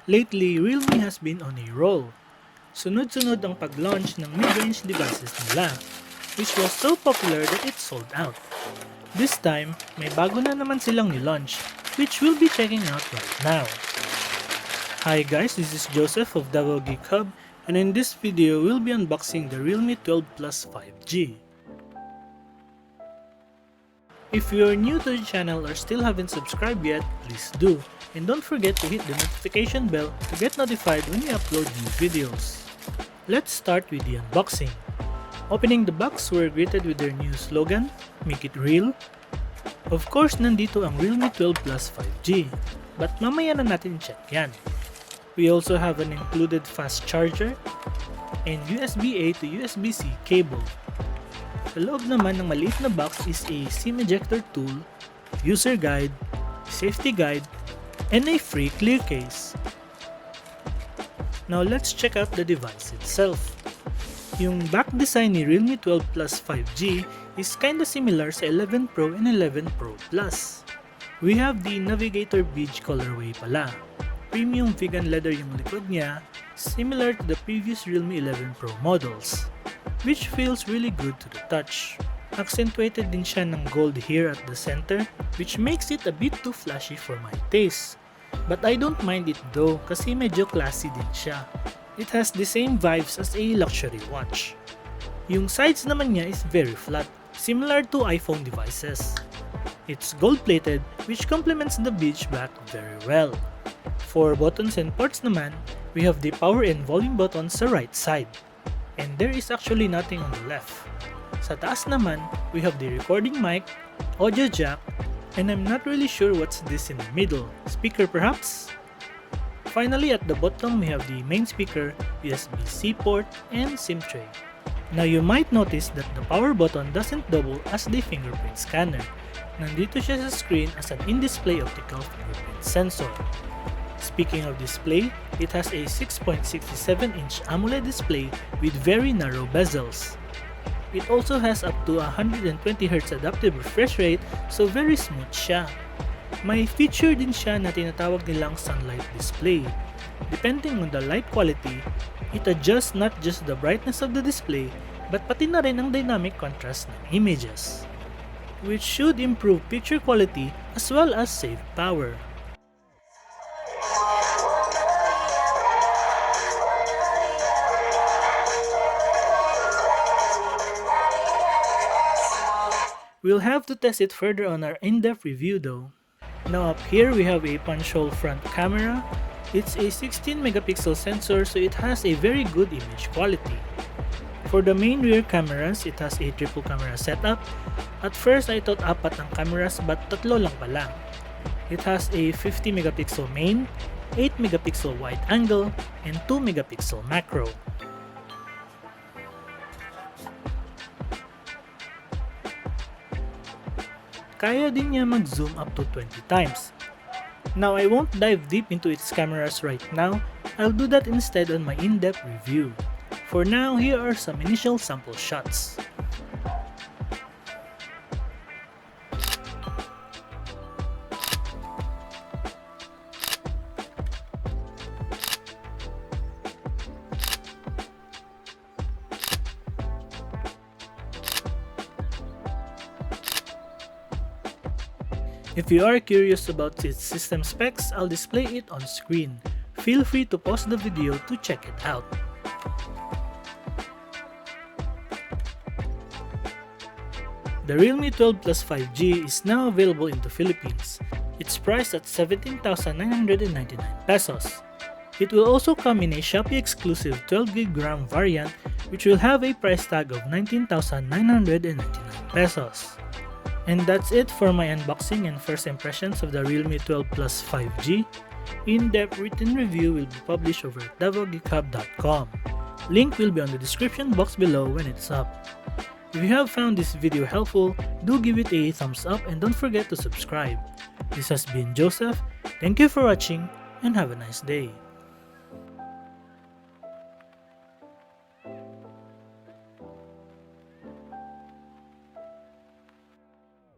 Lately, Realme has been on a roll. Sunod-sunod ang pag-launch ng mid-range devices nila, which was so popular that it sold out. This time, may bago na naman silang nilaunch, which we'll be checking out right now. Hi guys, this is Joseph of Davao Geek Hub, and in this video, we'll be unboxing the Realme 12 Plus 5G. If you're new to the channel or still haven't subscribed yet, please do. And don't forget to hit the notification bell to get notified when we upload new videos. Let's start with the unboxing. Opening the box, we're greeted with their new slogan, "Make it real." Of course, nandito ang Realme 12 Plus 5G, but mamaya na natin check yan. We also have an included fast charger and USB-A to USB-C cable. Sa loob naman ng maliit na box is a SIM ejector tool, user guide, safety guide, and a free clear case. Now let's check out the device itself. Yung back design ni Realme 12 Plus 5G is kinda similar sa 11 Pro and 11 Pro Plus. We have the Navigator Beige colorway pala. Premium vegan leather yung likod niya, similar to the previous Realme 11 Pro models, which feels really good to the touch. Accentuated din siya ng gold here at the center, which makes it a bit too flashy for my taste. But I don't mind it though kasi medyo classy din siya. It has the same vibes as a luxury watch. Yung sides naman niya is very flat, similar to iPhone devices. It's gold-plated, which complements the beige back very well. For buttons and ports naman, we have the power and volume buttons sa right side. And there is actually nothing on the left. Sa taas naman, we have the recording mic, audio jack, and I'm not really sure what's this in the middle. Speaker perhaps? Finally, at the bottom, we have the main speaker, USB-C port, and SIM tray. Now you might notice that the power button doesn't double as the fingerprint scanner. Nandito siya sa screen as an in-display optical fingerprint sensor. Speaking of display, it has a 6.67-inch AMOLED display with very narrow bezels. It also has up to 120Hz adaptive refresh rate, so very smooth siya. May feature din siya na tinatawag nilang sunlight display. Depending on the light quality, it adjusts not just the brightness of the display, but pati na rin ang dynamic contrast ng images, which should improve picture quality as well as save power. We'll have to test it further on our in-depth review though. Now up here we have a punch hole front camera. It's a 16 megapixel sensor, so it has a very good image quality. For the main rear cameras, it has a triple camera setup. At first I thought apat ang cameras but tatlo lang pala. It has a 50 megapixel main, 8 megapixel wide angle, and 2 megapixel macro. Kaya din niya mag-zoom up to 20 times. Now I won't dive deep into its cameras right now, I'll do that instead on my in-depth review. For now, here are some initial sample shots. If you are curious about its system specs, I'll display it on screen. Feel free to pause the video to check it out. The Realme 12 Plus 5G is now available in the Philippines. It's priced at 17,999 pesos. It will also come in a Shopee exclusive 12GB RAM variant, which will have a price tag of 19,999 pesos. And that's it for my unboxing and first impressions of the Realme 12 Plus 5G. In-depth written review will be published over at DavaoGeekHub.com. Link will be on the description box below when it's up. If you have found this video helpful, do give it a thumbs up and don't forget to subscribe. This has been Joseph. Thank you for watching and have a nice day.